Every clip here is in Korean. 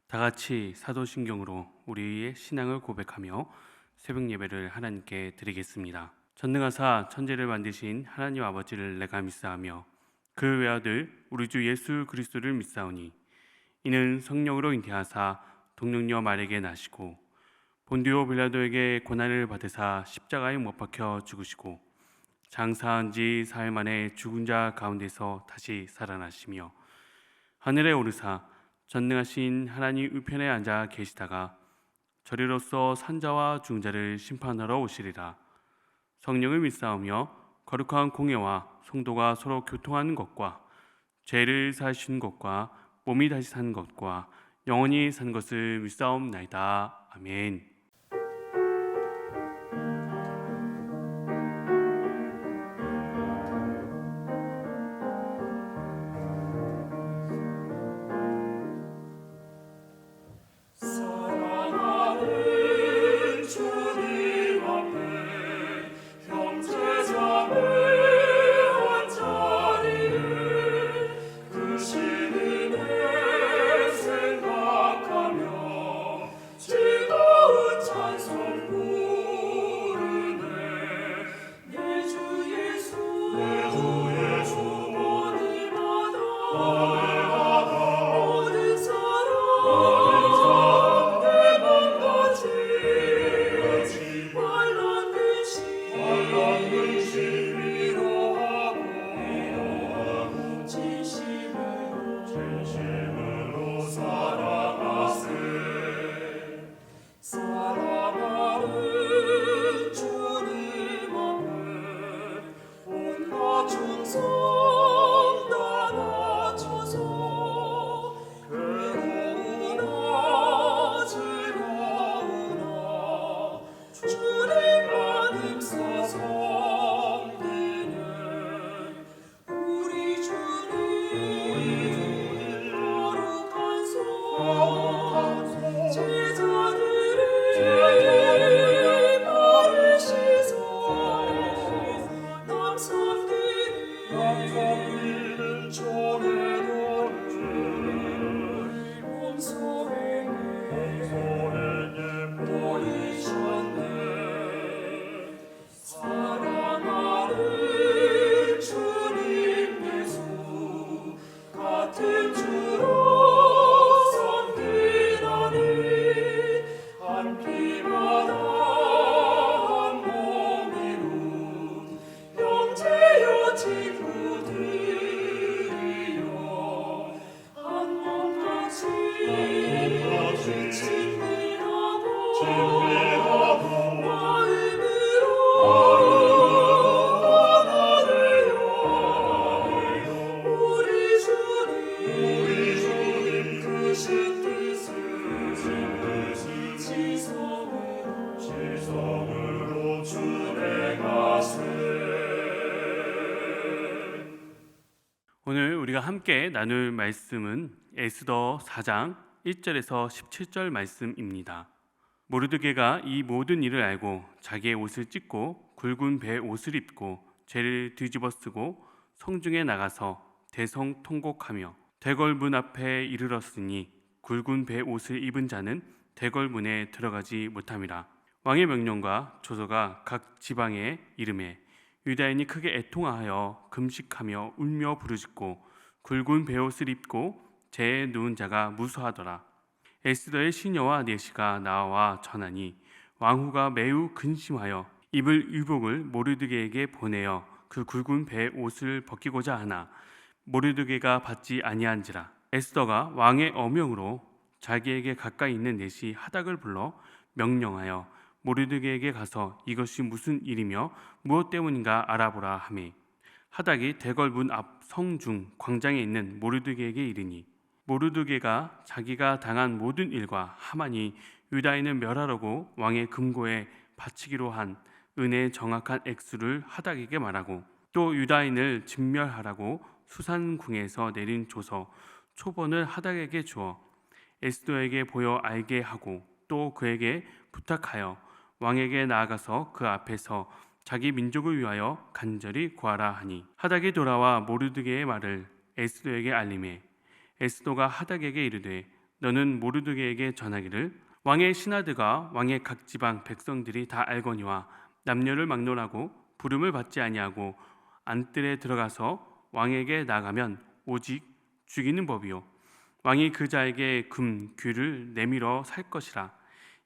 다 같이 사도신경으로 우리의 신앙을 고백하며 새벽 예배를 하나님께 드리겠습니다. 전능하사 천지를 만드신 하나님 아버지를 내가 믿사하며 그 외아들 우리 주 예수 그리스도를 믿사오니 이는 성령으로 잉태하사 동령녀 마리아에게 나시고 본디오 빌라도에게 고난을 받으사 십자가에 못 박혀 죽으시고 장사한 지 사흘 만에 죽은 자 가운데서 다시 살아나시며 하늘에 오르사 전능하신 하나님 우편에 앉아 계시다가 저리로서 산자와 중자를 심판하러 오시리라. 성령을 믿사오며 거룩한 공예와 성도가 서로 교통하는 것과 죄를 사하시는 것과 몸이 다시 사는 것과 영원히 사는 것을 믿사옵나이다. 아멘. 사랑하는 주님 앞에 형제자매 한 자리에 그 시민을 생각하며 즐거운 찬송 부르네. 내 주 예수 어디마다 모든 사람 환난 근심 위로하고 진심으로 사랑하세. 사랑하는 주님 앞에 온갖 충성 다 바쳐서 괴로우나 즐거우나 주님만 힘써서 섬기는 우리 주님 거룩한 손 제자들의 발을 씻어 남 섬기는 종의 도를 몸소행에 보이셨네. 사랑하는 주님 예수 같은 주로 섬기나니 한 피마다 한 몸이루 형제여 친구들이여 한 몸같이 친밀하고 마음으로 하나되어 우리 주님 크신 뜻을 지성으로 준행하세. 오늘 우리가 함께 나눌 말씀은 에스더 4장 1절에서 17절 말씀입니다. 모르드게가 이 모든 일을 알고 자기의 옷을 찢고 굵은 배 옷을 입고 죄를 뒤집어 쓰고 성중에 나가서 대성 통곡하며 대궐문 앞에 이르렀으니 굵은 배 옷을 입은 자는 대궐문에 들어가지 못함이라. 왕의 명령과 조서가 각 지방에 이름에 유다인이 크게 애통하여 금식하며 울며 부르짖고 굵은 베옷을 입고 재에 누운 자가 무수하더라. 에스더의 시녀와 내시가 나와 전하니 왕후가 매우 근심하여 입을 유복을 모르드게에게 보내어 그 굵은 베옷을 벗기고자 하나 모르드게가 받지 아니한지라. 에스더가 왕의 어명으로 자기에게 가까이 있는 내시 하닥을 불러 명령하여 모르드게에게 가서 이것이 무슨 일이며 무엇 때문인가 알아보라 하매 하닥이 대궐문 앞 성중 광장에 있는 모르드게에게 이르니 모르드게가 자기가 당한 모든 일과 하만이 유다인을 멸하려고 왕의 금고에 바치기로 한 은혜의 정확한 액수를 하닥에게 말하고 또 유다인을 진멸하라고 수산궁에서 내린 조서 초본을 하닥에게 주어 에스더에게 보여 알게 하고 또 그에게 부탁하여 왕에게 나아가서 그 앞에서 자기 민족을 위하여 간절히 구하라 하니 하닥이 돌아와 모르드게의 말을 에스더에게 알림해 에스더가 하닥에게 이르되 너는 모르드게에게 전하기를 왕의 신하들과 왕의 각 지방 백성들이 다 알거니와 남녀를 막론하고 부름을 받지 아니하고 안뜰에 들어가서 왕에게 나가면 오직 죽이는 법이요 왕이 그 자에게 금 귀를 내밀어 살 것이라.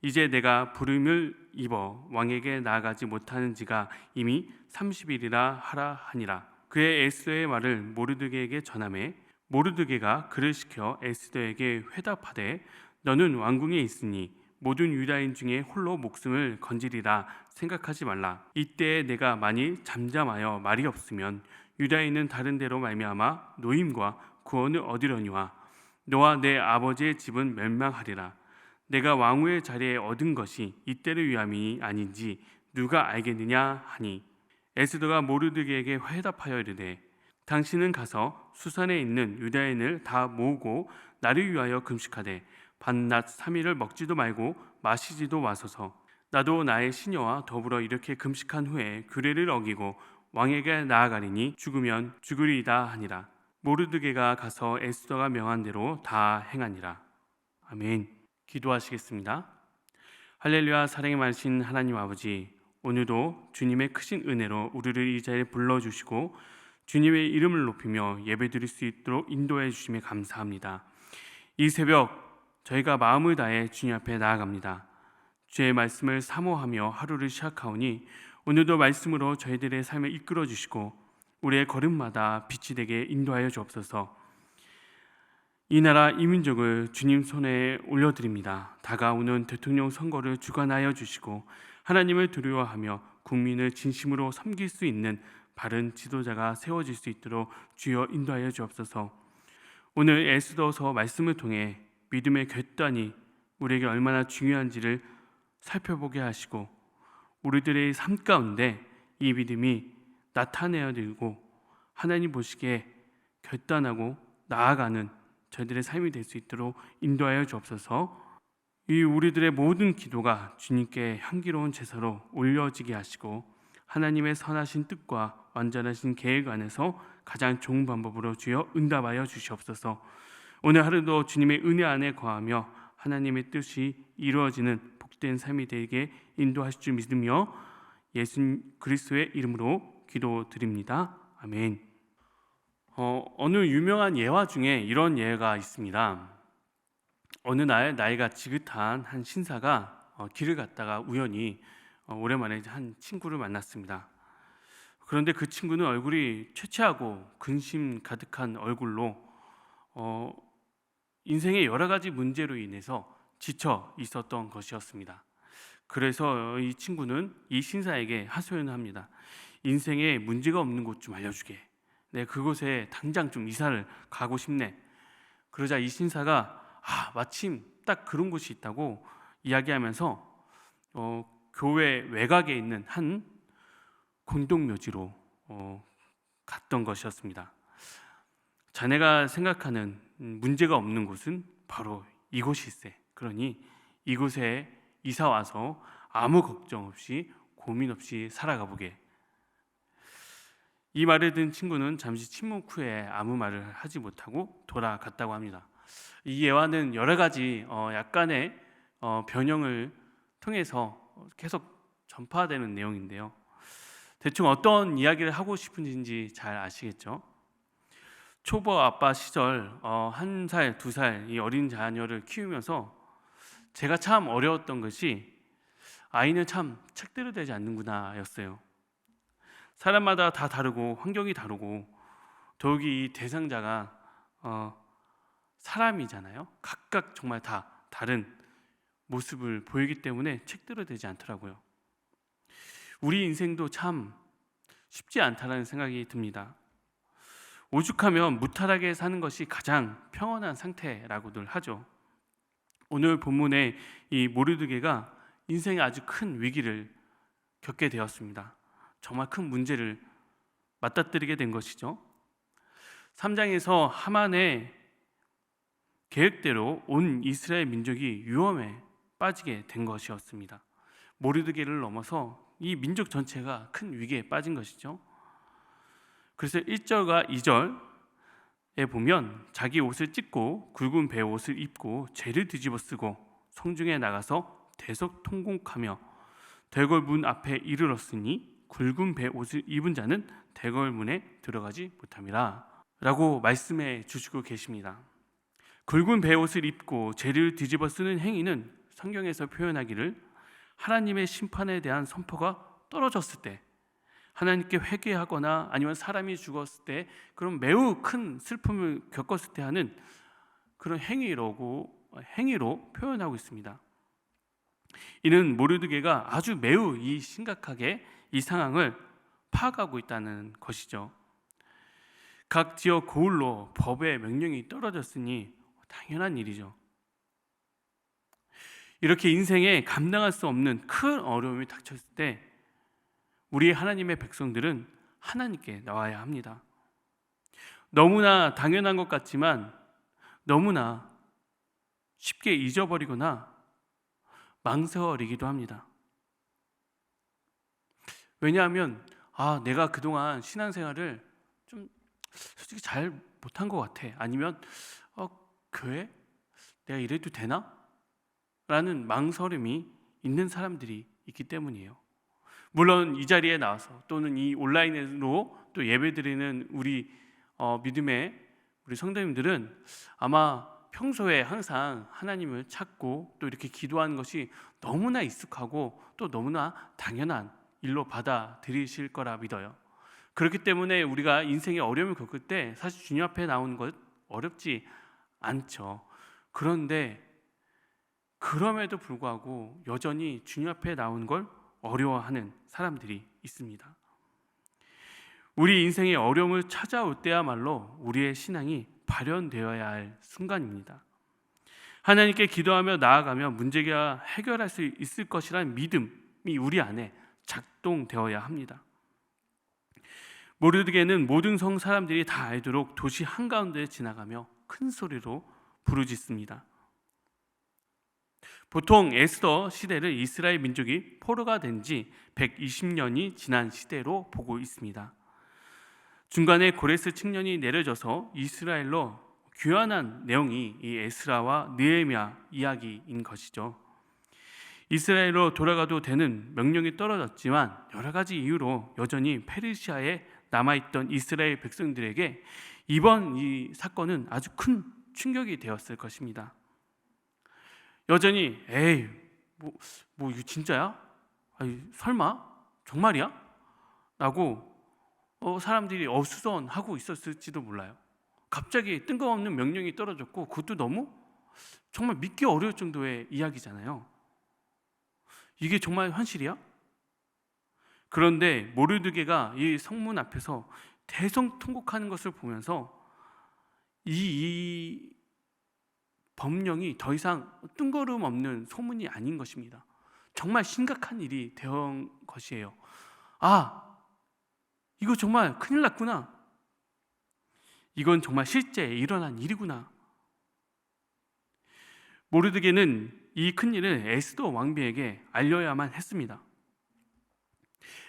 이제 내가 부름을 입어 왕에게 나아가지 못하는 지가 이미 30일이라 하라 하니라. 그의 에스더의 말을 모르드게에게 전하매 모르드게가 그를 시켜 에스더에게 회답하되 너는 왕궁에 있으니 모든 유다인 중에 홀로 목숨을 건지리라 생각하지 말라. 이때에 내가 많이 잠잠하여 말이 없으면 유다인은 다른 데로 말미암아 노임과 구원을 얻으려니와 너와 내 아버지의 집은 멸망하리라. 내가 왕후의 자리에 얻은 것이 이때를 위함이 아닌지 누가 알겠느냐 하니 에스더가 모르드게에게 회답하여 이르되 당신은 가서 수산에 있는 유다인을 다 모으고 나를 위하여 금식하되 밤낮 3일을 먹지도 말고 마시지도 마소서. 나도 나의 시녀와 더불어 이렇게 금식한 후에 규례를 어기고 왕에게 나아가리니 죽으면 죽으리이다 하니라. 모르드게가 가서 에스더가 명한 대로 다 행하니라. 아멘. 기도하시겠습니다. 할렐루야. 사랑이 많으신 하나님 아버지, 오늘도 주님의 크신 은혜로 우리를 이 자리에 불러주시고 주님의 이름을 높이며 예배드릴 수 있도록 인도해 주심에 감사합니다. 이 새벽 저희가 마음을 다해 주님 앞에 나아갑니다. 주의 말씀을 사모하며 하루를 시작하오니 오늘도 말씀으로 저희들의 삶을 이끌어 주시고 우리의 걸음마다 빛이 되게 인도하여 주옵소서. 이 나라 이 민족을 주님 손에 올려드립니다. 다가오는 대통령 선거를 주관하여 주시고 하나님을 두려워하며 국민을 진심으로 섬길 수 있는 바른 지도자가 세워질 수 있도록 주여 인도하여 주옵소서. 오늘 에스더서 말씀을 통해 믿음의 결단이 우리에게 얼마나 중요한지를 살펴보게 하시고 우리들의 삶 가운데 이 믿음이 나타내어 들고 하나님 보시기에 결단하고 나아가는 저희들의 삶이 될 수 있도록 인도하여 주옵소서. 이 우리들의 모든 기도가 주님께 향기로운 제사로 올려지게 하시고 하나님의 선하신 뜻과 완전하신 계획 안에서 가장 좋은 방법으로 주여 응답하여 주시옵소서. 오늘 하루도 주님의 은혜 안에 거하며 하나님의 뜻이 이루어지는 복된 삶이 되게 인도하실 줄 믿으며 예수 그리스도의 이름으로 기도드립니다. 아멘. 어느 유명한 예화 중에 이런 예가 있습니다. 어느 날 나이가 지긋한 한 신사가 길을 갔다가 우연히 오랜만에 한 친구를 만났습니다. 그런데 그 친구는 얼굴이 최채하고 근심 가득한 얼굴로 인생의 여러 가지 문제로 인해서 지쳐 있었던 것이었습니다. 그래서 이 친구는 이 신사에게 하소연을 합니다. 인생에 문제가 없는 곳 좀 알려주게. 네, 그곳에 당장 좀 이사를 가고 싶네. 그러자 이 신사가 마침 딱 그런 곳이 있다고 이야기하면서 교회 외곽에 있는 한 공동묘지로 갔던 것이었습니다. 자네가 생각하는 문제가 없는 곳은 바로 이곳일세. 그러니 이곳에 이사 와서 아무 걱정 없이 고민 없이 살아가 보게. 이 말을 듣는 친구는 잠시 침묵 후에 아무 말을 하지 못하고 돌아갔다고 합니다. 이 예화는 여러 가지 약간의 변형을 통해서 계속 전파되는 내용인데요. 대충 어떤 이야기를 하고 싶은지 잘 아시겠죠? 초보 아빠 시절 1살, 2살 이 어린 자녀를 키우면서 제가 참 어려웠던 것이 아이는 참 책대로 되지 않는구나 였어요. 사람마다 다 다르고 환경이 다르고 더욱이 이 대상자가 사람이잖아요. 각각 정말 다 다른 모습을 보이기 때문에 책대로 되지 않더라고요. 우리 인생도 참 쉽지 않다는 생각이 듭니다. 오죽하면 무탈하게 사는 것이 가장 평온한 상태라고들 하죠. 오늘 본문의 이 모르드게가 인생에 아주 큰 위기를 겪게 되었습니다. 정말 큰 문제를 맞닥뜨리게 된 것이죠. 3장에서 하만의 계획대로 온 이스라엘 민족이 위험에 빠지게 된 것이었습니다. 모르드게를 넘어서 이 민족 전체가 큰 위기에 빠진 것이죠. 그래서 1절과 2절 보면 자기 옷을 찢고 굵은 베옷을 입고 죄를 뒤집어 쓰고 성중에 나가서 대석통곡하며 대궐 문 앞에 이르렀으니 굵은 베옷을 입은 자는 대궐 문에 들어가지 못함이라 라고 말씀해 주시고 계십니다. 굵은 베옷을 입고 죄를 뒤집어 쓰는 행위는 성경에서 표현하기를 하나님의 심판에 대한 선포가 떨어졌을 때, 하나님께 회개하거나 아니면 사람이 죽었을 때, 그런 매우 큰 슬픔을 겪었을 때 하는 그런 행위로 표현하고 있습니다. 이는 모르드게가 아주 매우 심각하게 이 상황을 파악하고 있다는 것이죠. 각 지역 고을로 법의 명령이 떨어졌으니 당연한 일이죠. 이렇게 인생에 감당할 수 없는 큰 어려움이 닥쳤을 때 우리 하나님의 백성들은 하나님께 나와야 합니다. 너무나 당연한 것 같지만 너무나 쉽게 잊어버리거나 망설이기도 합니다. 왜냐하면 내가 그동안 신앙생활을 좀 솔직히 잘 못한 것 같아. 아니면 교회 내가 이래도 되나? 라는 망설임이 있는 사람들이 있기 때문이에요. 물론 이 자리에 나와서 또는 이 온라인으로 또 예배드리는 우리 믿음의 우리 성도님들은 아마 평소에 항상 하나님을 찾고 또 이렇게 기도하는 것이 너무나 익숙하고 또 너무나 당연한 일로 받아들이실 거라 믿어요. 그렇기 때문에 우리가 인생의 어려움을 겪을 때 사실 주님 앞에 나오는 것 어렵지 않죠. 그런데 그럼에도 불구하고 여전히 주님 앞에 나오는 걸 어려워하는 사람들이 있습니다. 우리 인생의 어려움을 찾아올 때야말로 우리의 신앙이 발현되어야 할 순간입니다. 하나님께 기도하며 나아가며 문제가 해결할 수 있을 것이라는 믿음이 우리 안에 작동되어야 합니다. 모르드게는 모든 성 사람들이 다 알도록 도시 한가운데 지나가며 큰 소리로 부르짖습니다. 보통 에스더 시대를 이스라엘 민족이 포로가 된 지 120년이 지난 시대로 보고 있습니다. 중간에 고레스 칙년이 내려져서 이스라엘로 귀환한 내용이 이 에스라와 느헤미야 이야기인 것이죠. 이스라엘로 돌아가도 되는 명령이 떨어졌지만 여러 가지 이유로 여전히 페르시아에 남아있던 이스라엘 백성들에게 이번 이 사건은 아주 큰 충격이 되었을 것입니다. 여전히 뭐 이거 진짜야? 설마? 정말이야? 라고 사람들이 어수선하고 있었을지도 몰라요. 갑자기 뜬금없는 명령이 떨어졌고 그것도 너무 정말 믿기 어려울 정도의 이야기잖아요. 이게 정말 현실이야? 그런데 모르드게가 이 성문 앞에서 대성통곡하는 것을 보면서 이 법령이 더 이상 뜬구름 없는 소문이 아닌 것입니다. 정말 심각한 일이 되은 것이에요. 이거 정말 큰일 났구나. 이건 정말 실제 일어난 일이구나. 모르드게는 이 큰일을 에스더 왕비에게 알려야만 했습니다.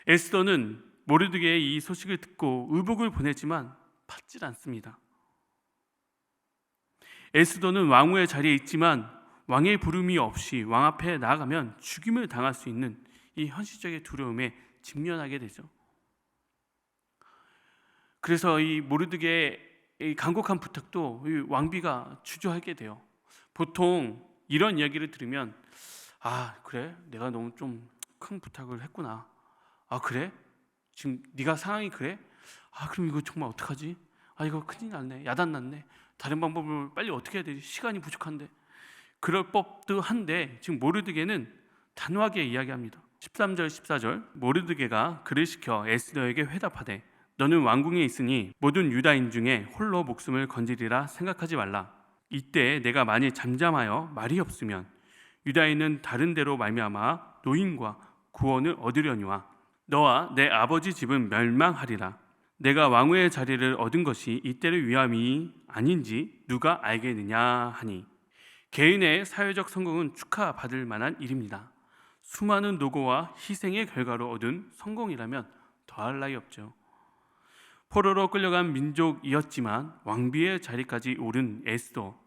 에스더는 모르드게의 이 소식을 듣고 의복을 보내지만 받질 않습니다. 에스더는 왕후의 자리에 있지만 왕의 부름이 없이 왕 앞에 나아가면 죽임을 당할 수 있는 이 현실적인 두려움에 직면하게 되죠. 그래서 이 모르드게의 간곡한 부탁도 이 왕비가 주저하게 돼요. 보통 이런 이야기를 들으면 그래? 내가 너무 좀 큰 부탁을 했구나. 그래? 지금 네가 상황이 그래? 그럼 이거 정말 어떡하지? 이거 큰일 났네. 야단 났네. 다른 방법을 빨리 어떻게 해야 되지? 시간이 부족한데. 그럴 법도 한데 지금 모르드게는 단호하게 이야기합니다. 13절 14절 모르드게가 그를 시켜 에스더에게 회답하되 너는 왕궁에 있으니 모든 유다인 중에 홀로 목숨을 건지리라 생각하지 말라. 이때 내가 만일 잠잠하여 말이 없으면 유다인은 다른 데로 말미암아 노임과 구원을 얻으려니와 너와 내 아버지 집은 멸망하리라. 내가 왕후의 자리를 얻은 것이 이때를 위함이 아닌지 누가 알겠느냐 하니 개인의 사회적 성공은 축하받을 만한 일입니다. 수많은 노고와 희생의 결과로 얻은 성공이라면 더할 나위 없죠. 포로로 끌려간 민족이었지만 왕비의 자리까지 오른 에스더,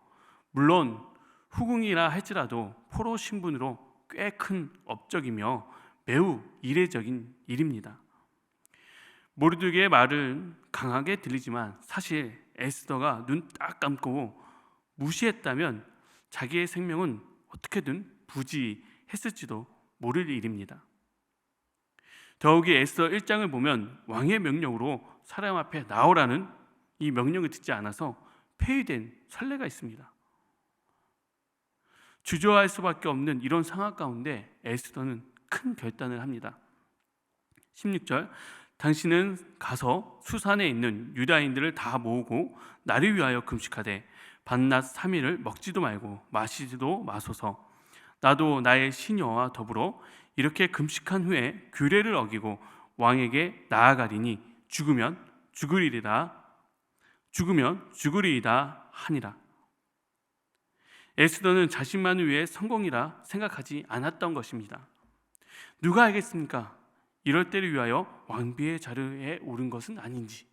물론 후궁이라 할지라도 포로 신분으로 꽤 큰 업적이며 매우 이례적인 일입니다. 모르드게의 말은 강하게 들리지만 사실 에스더가 눈 딱 감고 무시했다면 자기의 생명은 어떻게든 부지했을지도 모를 일입니다. 더욱이 에스더 1장을 보면 왕의 명령으로 사람 앞에 나오라는 이 명령을 듣지 않아서 폐위된 선례가 있습니다. 주저할 수밖에 없는 이런 상황 가운데 에스더는 큰 결단을 합니다. 16절, 당신은 가서 수산에 있는 유다인들을 다 모으고 나를 위하여 금식하되 밤낮 3일을 먹지도 말고 마시지도 마소서. 나도 나의 시녀와 더불어 이렇게 금식한 후에 규례를 어기고 왕에게 나아가리니 죽으면 죽으리이다 하니라. 에스더는 자신만을 위해 성공이라 생각하지 않았던 것입니다. 누가 알겠습니까? 이럴 때를 위하여 왕비의 자리에 오른 것은 아닌지.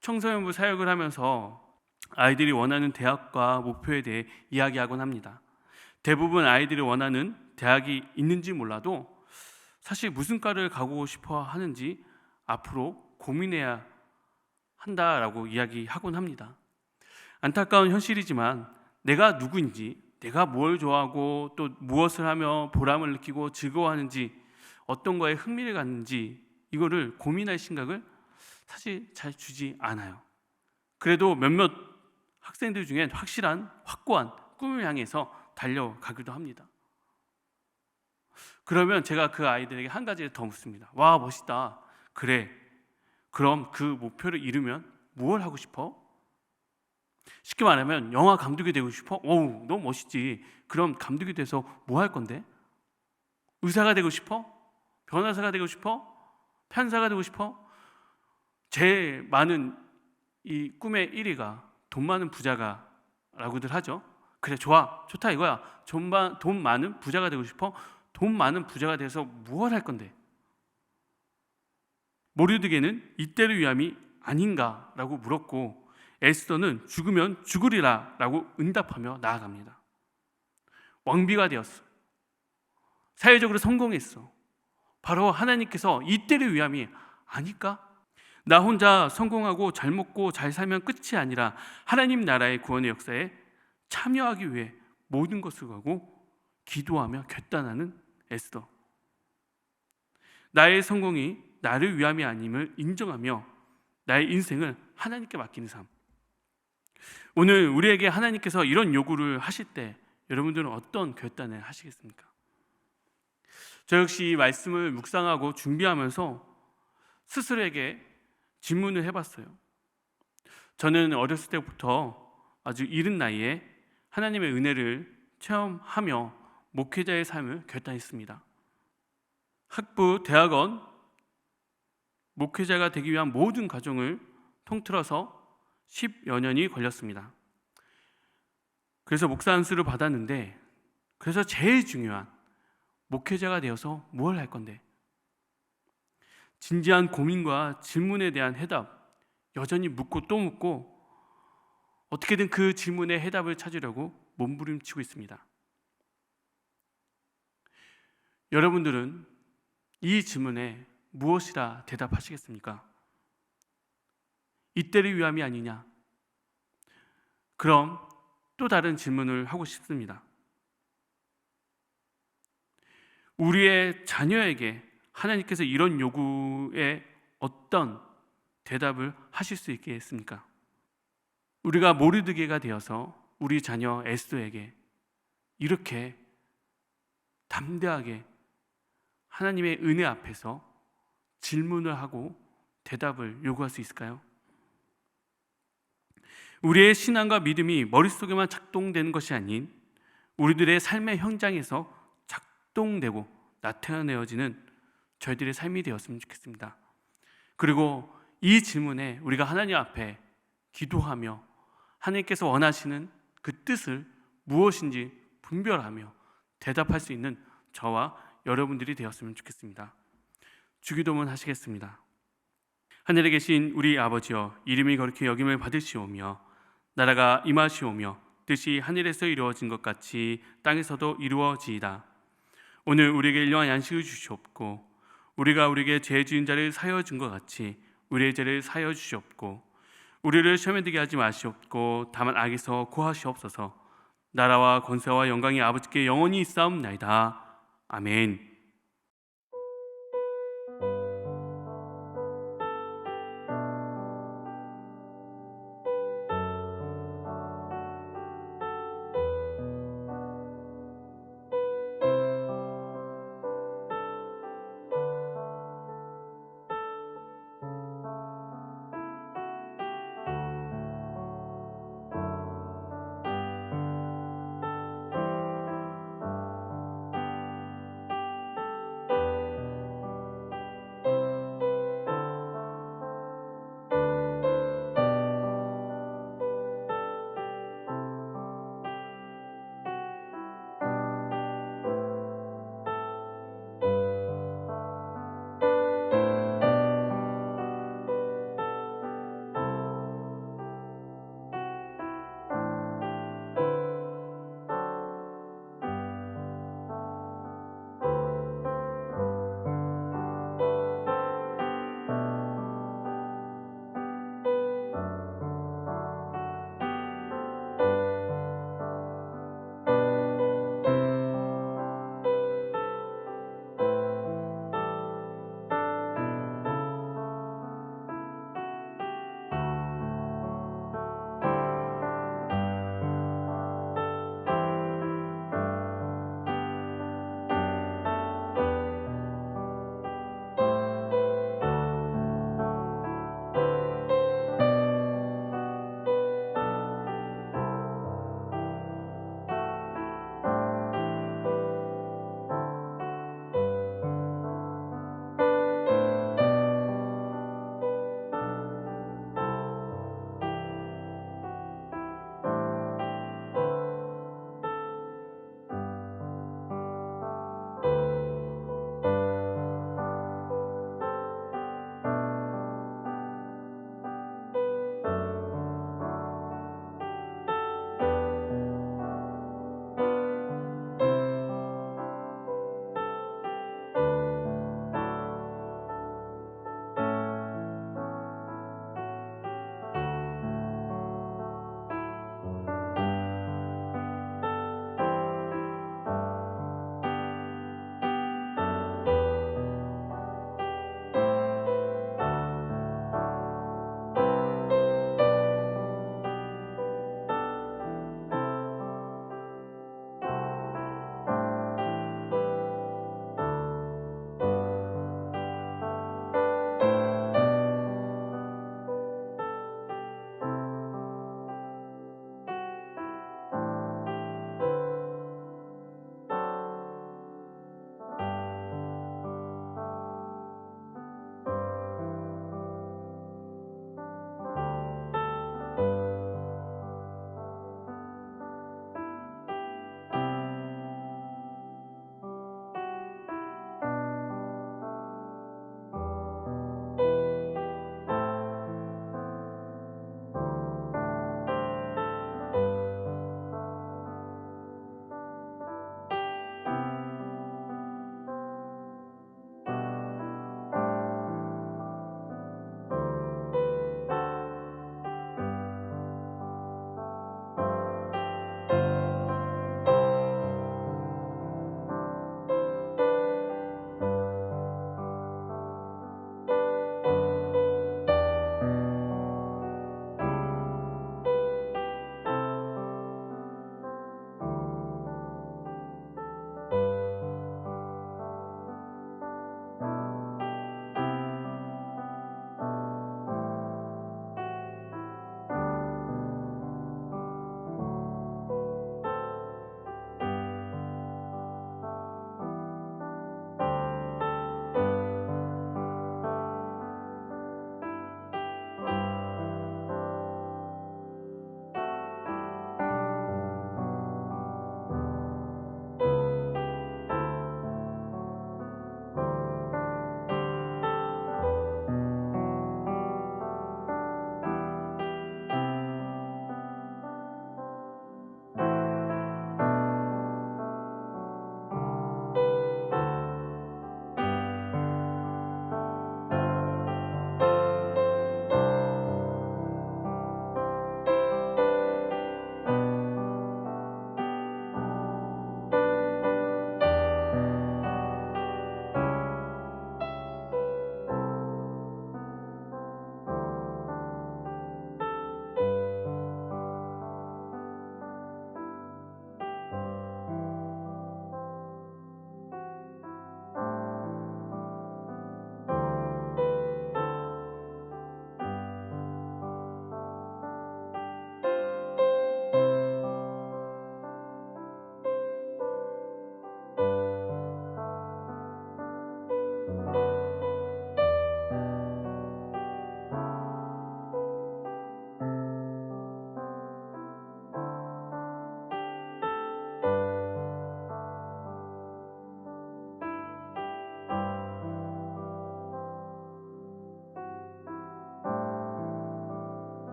청소년부 사역을 하면서 아이들이 원하는 대학과 목표에 대해 이야기하곤 합니다. 대부분 아이들이 원하는 대학이 있는지 몰라도 사실 무슨 과를 가고 싶어 하는지 앞으로 고민해야 한다라고 이야기하곤 합니다. 안타까운 현실이지만 내가 누구인지, 내가 뭘 좋아하고 또 무엇을 하며 보람을 느끼고 즐거워하는지, 어떤 거에 흥미를 갖는지 이거를 고민할 생각을 사실 잘 주지 않아요. 그래도 몇몇 학생들 중엔 확실한 확고한 꿈을 향해서 달려가기도 합니다. 그러면 제가 그 아이들에게 한 가지를 더 묻습니다. 와, 멋있다. 그래, 그럼 그 목표를 이루면 무엇을 하고 싶어? 쉽게 말하면 영화 감독이 되고 싶어? 어우, 너무 멋있지. 그럼 감독이 돼서 뭐 할 건데? 의사가 되고 싶어? 변호사가 되고 싶어? 판사가 되고 싶어? 제일 많은 이 꿈의 1위가 돈 많은 부자가라고들 하죠. 그래, 좋다 이거야. 돈 많은 부자가 되고 싶어? 돈 많은 부자가 돼서 무엇 할 건데? 모르드게는 이때를 위함이 아닌가라고 물었고, 에스더는 죽으면 죽으리라 라고 응답하며 나아갑니다. 왕비가 되었어. 사회적으로 성공했어. 바로 하나님께서 이때를 위함이 아닐까? 나 혼자 성공하고 잘 먹고 잘 살면 끝이 아니라 하나님 나라의 구원의 역사에 참여하기 위해 모든 것을 걸고 기도하며 결단하는 에스더. 나의 성공이 나를 위함이 아님을 인정하며 나의 인생을 하나님께 맡기는 삶. 오늘 우리에게 하나님께서 이런 요구를 하실 때 여러분들은 어떤 결단을 하시겠습니까? 저 역시 이 말씀을 묵상하고 준비하면서 스스로에게 질문을 해봤어요. 저는 어렸을 때부터 아주 이른 나이에 하나님의 은혜를 체험하며 목회자의 삶을 결단했습니다. 학부, 대학원, 목회자가 되기 위한 모든 과정을 통틀어서 10여 년이 걸렸습니다. 그래서 목사 안수를 받았는데, 그래서 제일 중요한 목회자가 되어서 뭘 할 건데, 진지한 고민과 질문에 대한 해답 여전히 묻고 또 묻고 어떻게든 그 질문의 해답을 찾으려고 몸부림치고 있습니다. 여러분들은 이 질문에 무엇이라 대답하시겠습니까? 이때를 위함이 아니냐? 그럼 또 다른 질문을 하고 싶습니다. 우리의 자녀에게 하나님께서 이런 요구에 어떤 대답을 하실 수 있겠습니까? 우리가 모르드게가 되어서 우리 자녀 에스더에게 이렇게 담대하게 하나님의 은혜 앞에서 질문을 하고 대답을 요구할 수 있을까요? 우리의 신앙과 믿음이 머릿속에만 작동되는 것이 아닌 우리들의 삶의 현장에서 작동되고 나타내어지는 저희들의 삶이 되었으면 좋겠습니다. 그리고 이 질문에 우리가 하나님 앞에 기도하며 하나님께서 원하시는 그 뜻을 무엇인지 분별하며 대답할 수 있는 저와 여러분들이 되었으면 좋겠습니다. 주기도문 하시겠습니다. 하늘에 계신 우리 아버지여, 이름이 거룩히 여김을 받으시오며 나라가 임하시오며 뜻이 하늘에서 이루어진 것 같이 땅에서도 이루어지이다. 오늘 우리에게 일용할 양식을 주시옵고 우리가 우리에게 죄 지은 자를 사하여 준 것 같이 우리의 죄를 사하여 주시옵고 우리를 시험에 들게 하지 마시옵고 다만 악에서 구하시옵소서. 나라와 권세와 영광이 아버지께 영원히 있사옵나이다. 아멘.